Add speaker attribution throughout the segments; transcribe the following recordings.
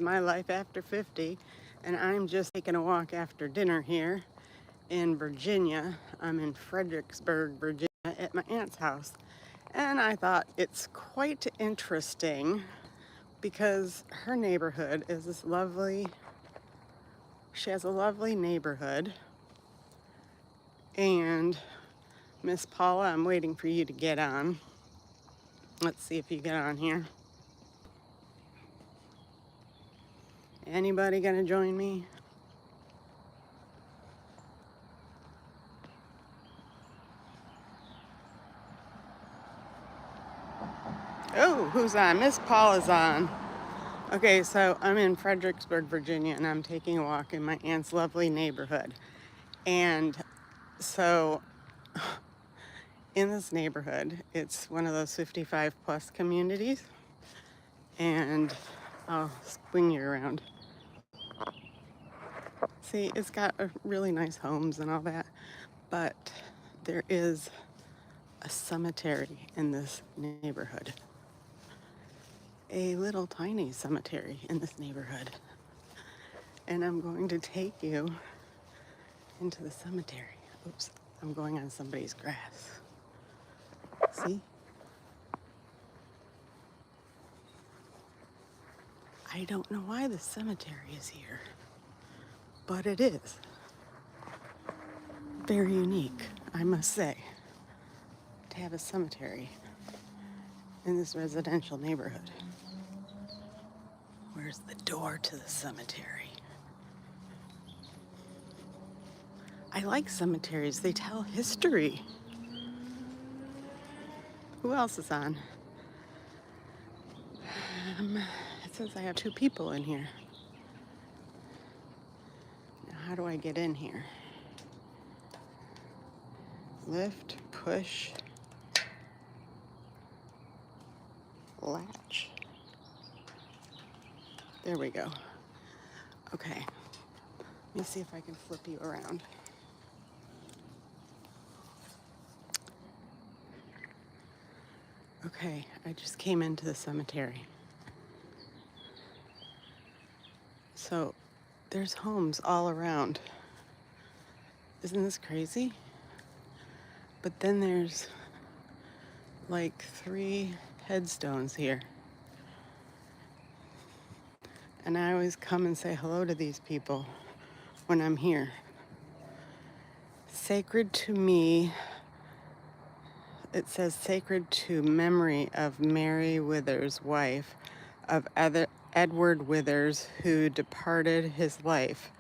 Speaker 1: My Life After 50, and I'm just taking a walk after dinner here in Virginia. I'm in Fredericksburg, Virginia at my aunt's house. And I thought it's quite interesting because her neighborhood is this lovely, she has a lovely neighborhood. And Miss Paula, I'm waiting for you to get on. Let's see if you get on here. Anybody gonna join me? Oh, who's on? Miss Paula's on. Okay, so I'm in Fredericksburg, Virginia, and I'm taking a walk in my aunt's lovely neighborhood. And so in this neighborhood, it's one of those 55 plus communities. And I'll swing you around. See, it's got really nice homes and all that, but there is a cemetery in this neighborhood. A little tiny cemetery in this neighborhood. And I'm going to take you into the cemetery. Oops, I'm going on somebody's grass. See? I don't know why the cemetery is here, but it is. Very unique, I must say, to have a cemetery in this residential neighborhood. Where's the door to the cemetery? I like cemeteries, they tell history. Who else is on? It says I have 2 people in here. Now, how do I get in here? Lift, push, latch. There we go. Okay. Let me see if I can flip you around. Okay, I just came into the cemetery. So there's homes all around. Isn't this crazy? But then there's like 3 headstones here. And I always come and say hello to these people when I'm here. Sacred to me, it says sacred to memory of Mary Withers, wife of Edward Withers, who departed his life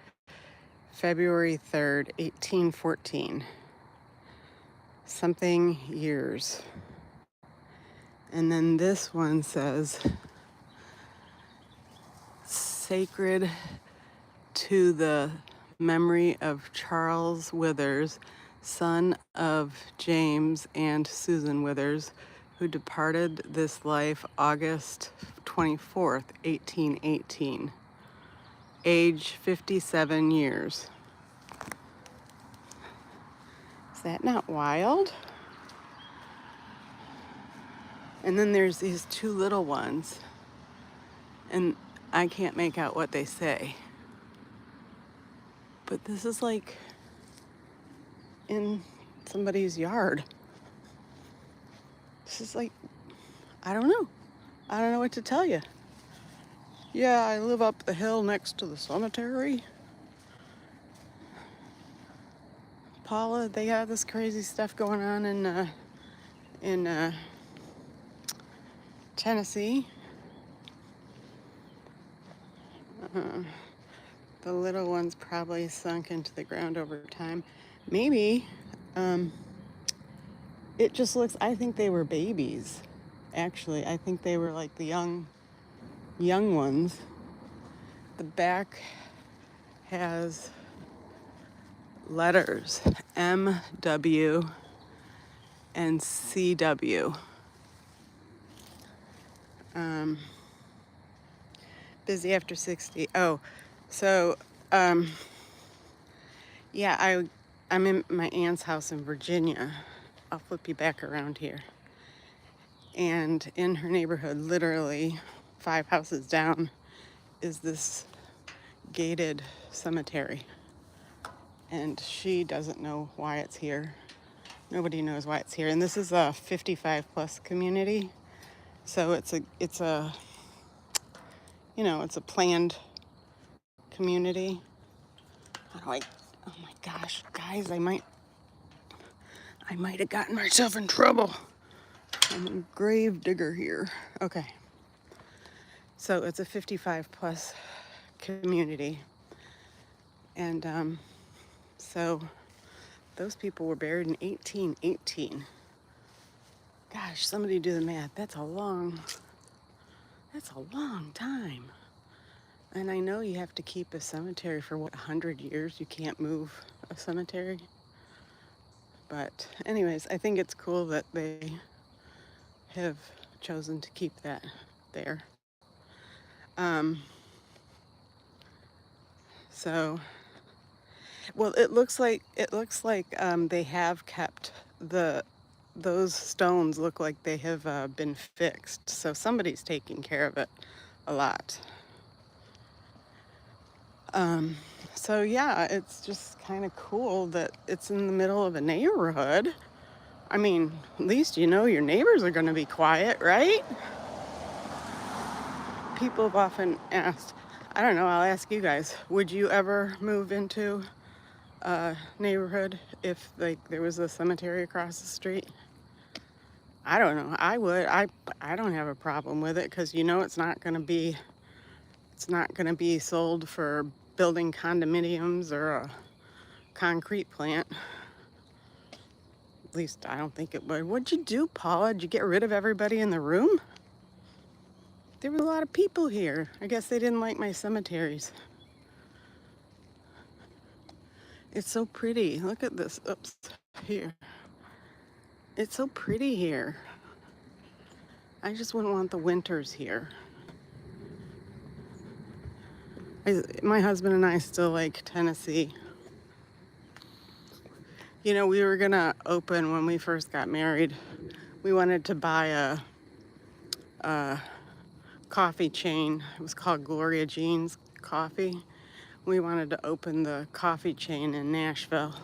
Speaker 1: February 3rd, 1814. Something years. And then this one says sacred to the memory of Charles Withers, son of James and Susan Withers, who departed this life August 24th, 1818, age 57 years. Is that not wild? And then there's these 2 little ones, and I can't make out what they say. But this is like in somebody's yard. This is like, I don't know. I don't know what to tell you. Yeah, I live up the hill next to the cemetery. Paula, they got this crazy stuff going on in Tennessee. The little ones probably sunk into the ground over time. Maybe it just looks, I think they were babies. Actually, I think they were like the young ones. The back has letters M, W, and CW. Busy after 60. Oh, so yeah, I'm in my aunt's house in Virginia. I'll flip you back around here. And in her neighborhood, literally 5 houses down, is this gated cemetery. And she doesn't know why it's here. Nobody knows why it's here. And this is a 55 plus community. So it's a it's a planned community. How do I, oh my gosh, guys, I might have gotten myself in trouble. I'm a grave digger here. Okay. So it's a 55 plus community. And so those people were buried in 1818. Gosh, somebody do the math. That's a long time. And I know you have to keep a cemetery for 100 years. You can't move a cemetery. But anyways, I think it's cool that they have chosen to keep that there. So, well, it looks like they have kept those stones look like they have been fixed. So somebody's taking care of it a lot. So yeah, it's just kind of cool that it's in the middle of a neighborhood. I mean, at least you know your neighbors are going to be quiet, right? People have often asked, I don't know, I'll ask you guys, would you ever move into a neighborhood if like there was a cemetery across the street? I don't know. I would. I don't have a problem with it because it's not going to be sold for building condominiums or a concrete plant. At least I don't think it would. What'd you do, Paula? Did you get rid of everybody in the room? There were a lot of people here. I guess they didn't like my cemeteries. It's so pretty. Look at this. Oops, here. It's so pretty here. I just wouldn't want the winters here. My husband and I still like Tennessee. We were gonna open when we first got married. We wanted to buy a coffee chain. It was called Gloria Jean's Coffee. We wanted to open the coffee chain in Nashville.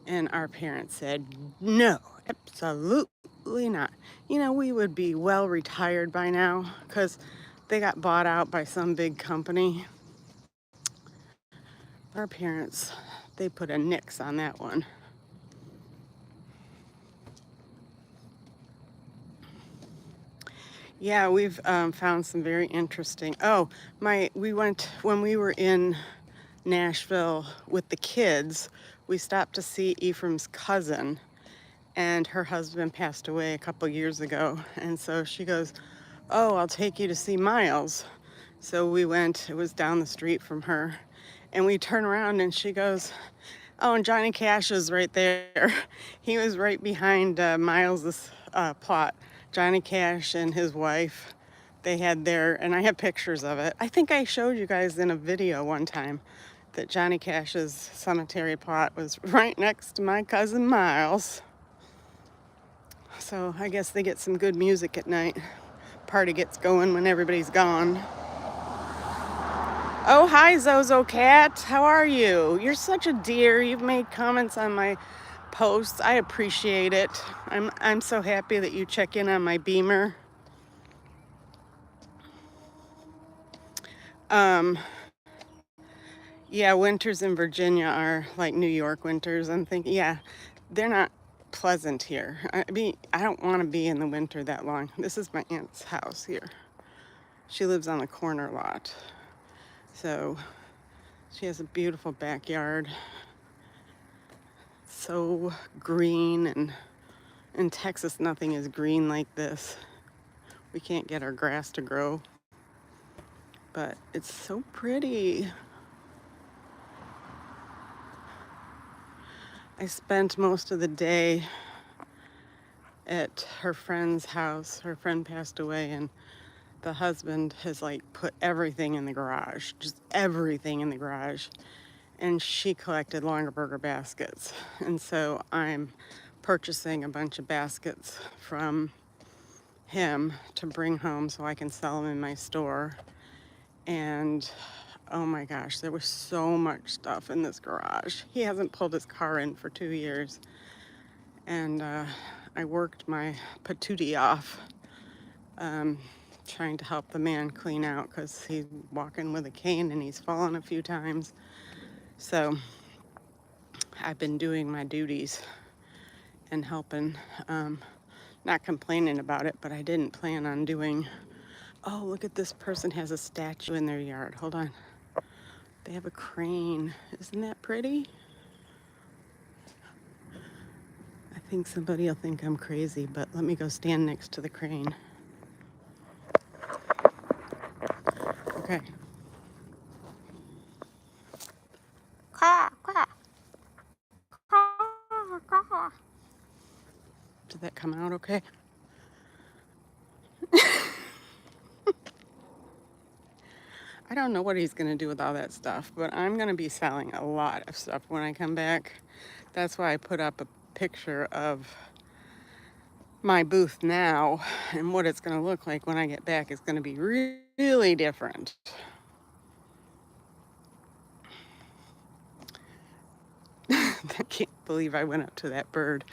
Speaker 1: And our parents said, no, absolutely not. We would be well retired by now because they got bought out by some big company. Our parents, they put a nix on that one. Yeah, we've found some very interesting. We went when we were in Nashville with the kids. We stopped to see Ephraim's cousin, and her husband passed away a couple years ago. And so she goes, "Oh, I'll take you to see Miles." So we went. It was down the street from her, and we turn around, and she goes, "Oh, and Johnny Cash is right there." He was right behind Miles's plot. Johnny Cash and his wife, they had and I have pictures of it. I think I showed you guys in a video one time that Johnny Cash's cemetery plot was right next to my cousin Miles. So I guess they get some good music at night. Party gets going when everybody's gone. Oh, hi, Zozo Cat. How are you? You're such a dear. You've made comments on my posts. I appreciate it. I'm so happy that you check in on my Beamer. Yeah, winters in Virginia are like New York winters. I'm thinking, yeah, they're not pleasant here. I don't want to be in the winter that long. This is my aunt's house here. She lives on the corner lot. So she has a beautiful backyard. So green, and in Texas, nothing is green like this. We can't get our grass to grow, but it's so pretty. I spent most of the day at her friend's house. Her friend passed away, and the husband has put everything in the garage, just everything in the garage. And she collected Longaberger baskets. And so I'm purchasing a bunch of baskets from him to bring home so I can sell them in my store. And oh my gosh, there was so much stuff in this garage. He hasn't pulled his car in for 2 years. And I worked my patootie off trying to help the man clean out because he's walking with a cane and he's fallen a few times. So I've been doing my duties and helping, not complaining about it, but I didn't plan on doing. Oh, look at this person has a statue in their yard. Hold on. They have a crane. Isn't that pretty? I think somebody will think I'm crazy, but let me go stand next to the crane. Okay. Caw, caw. Caw, caw. Did that come out okay? I don't know what he's going to do with all that stuff, but I'm going to be selling a lot of stuff when I come back. That's why I put up a picture of my booth now, and what it's going to look like when I get back is going to be really different. I can't believe I went up to that bird.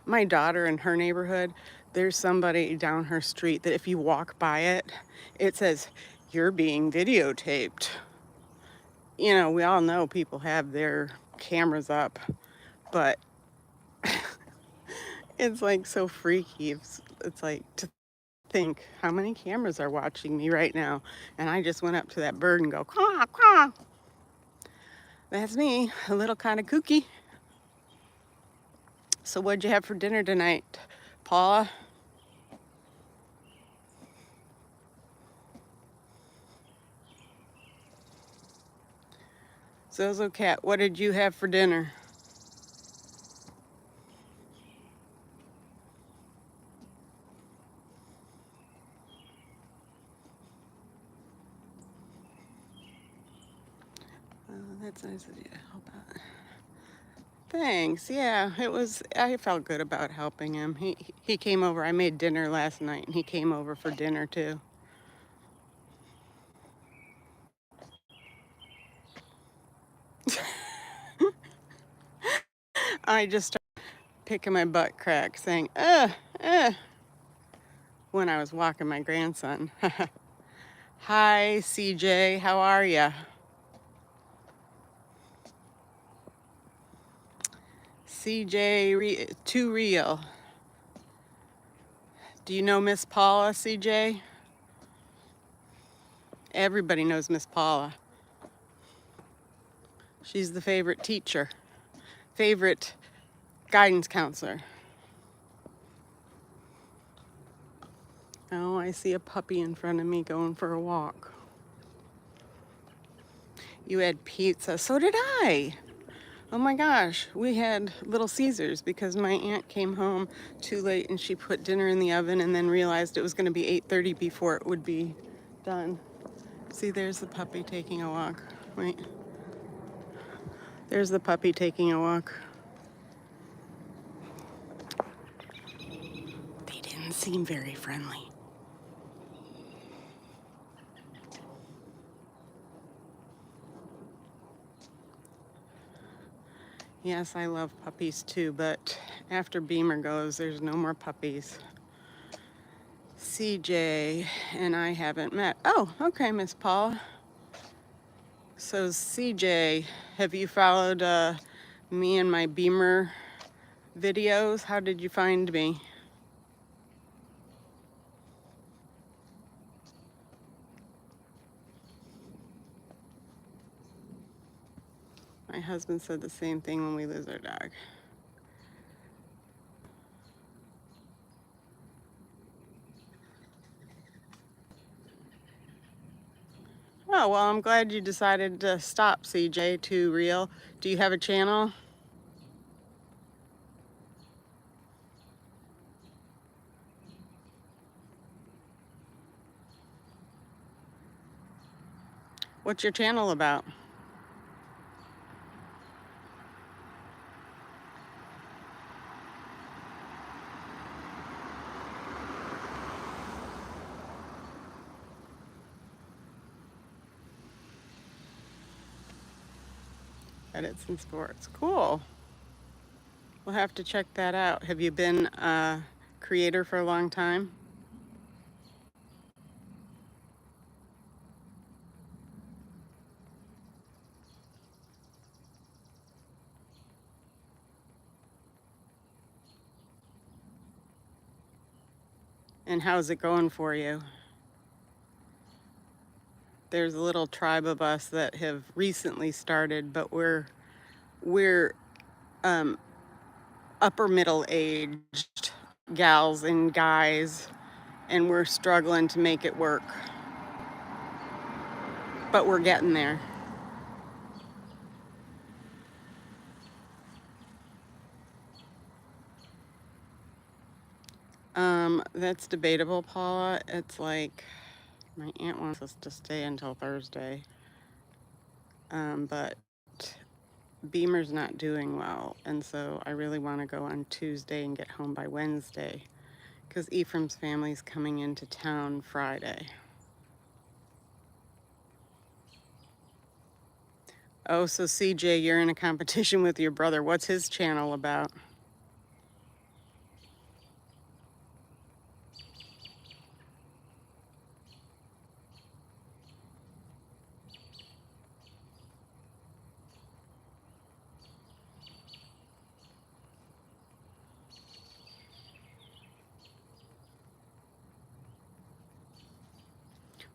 Speaker 1: My daughter in her neighborhood, there's somebody down her street that if you walk by it, it says, "You're being videotaped." You know, we all know people have their cameras up, but it's like so freaky. It's like to think how many cameras are watching me right now. And I just went up to that bird and go, "Caw, caw." That's me, a little kind of kooky. So what'd you have for dinner tonight, Paula? Zozo Cat, what did you have for dinner? Oh, that's nice of you to help out. Thanks. Yeah, it was. I felt good about helping him. He came over. I made dinner last night, and he came over for dinner too. I just started picking my butt crack, saying when I was walking my grandson. Hi, CJ. How are ya? CJ, too real. Do you know Miss Paula, CJ? Everybody knows Miss Paula. She's the favorite teacher, favorite guidance counselor. Oh, I see a puppy in front of me going for a walk. You had pizza. So did I. Oh my gosh, we had Little Caesars because my aunt came home too late and she put dinner in the oven and then realized it was going to be 8:30 before it would be done. See, there's the puppy taking a walk. Wait. There's the puppy taking a walk. They didn't seem very friendly. Yes, I love puppies too, but after Beamer goes, there's no more puppies. CJ and I haven't met. Oh, okay, Miss Paula. So CJ, have you followed me and my Beamer videos? How did you find me? My husband said the same thing when we lose our dog. Oh, well, I'm glad you decided to stop, CJ, too real. Do you have a channel? What's your channel about? Edits and sports. Cool. We'll have to check that out. Have you been a creator for a long time? And how's it going for you? There's a little tribe of us that have recently started, but we're um, upper middle aged gals and guys, and we're struggling to make it work, but we're getting there. That's debatable, Paula. It's like my aunt wants us to stay until Thursday, but Beamer's not doing well, and so I really want to go on Tuesday and get home by Wednesday because Ephraim's family's coming into town Friday. Oh, so CJ, you're in a competition with your brother. What's his channel about?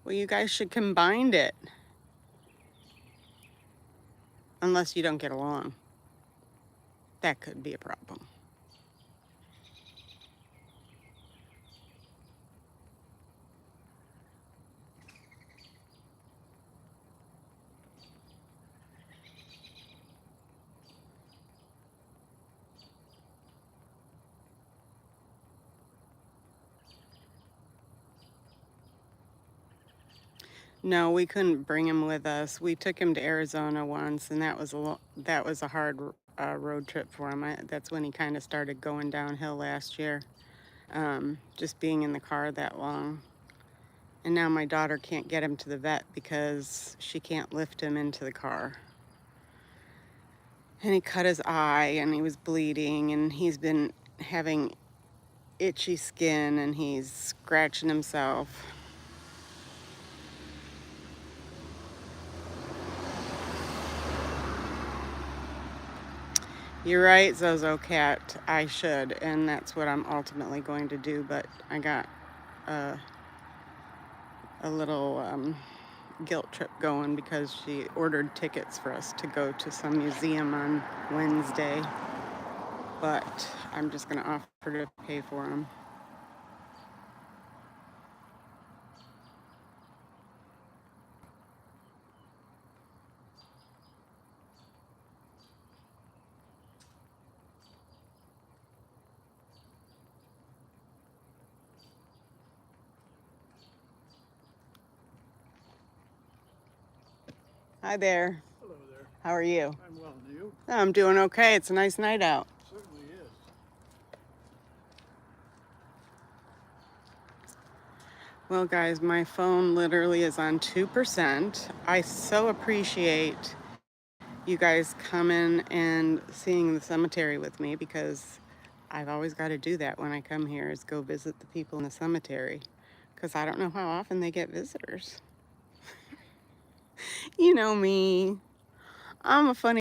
Speaker 1: Well, you guys should combine it, unless you don't get along. That could be a problem. No, we couldn't bring him with us. We took him to Arizona once, and that was a hard road trip for him. That's when he kind of started going downhill last year, just being in the car that long. And now my daughter can't get him to the vet because she can't lift him into the car. And he cut his eye, and he was bleeding, and he's been having itchy skin, and he's scratching himself. You're right, Zozo Cat. I should, and that's what I'm ultimately going to do. But I got a little guilt trip going because she ordered tickets for us to go to some museum on Wednesday. But I'm just going to offer to pay for them. Hi there.
Speaker 2: Hello there.
Speaker 1: How are you?
Speaker 2: I'm well. And you?
Speaker 1: I'm doing okay. It's a nice night out.
Speaker 2: Certainly is.
Speaker 1: Well, guys, my phone literally is on 2%. I so appreciate you guys coming and seeing the cemetery with me because I've always got to do that when I come here is go visit the people in the cemetery because I don't know how often they get visitors. You know me. I'm a funny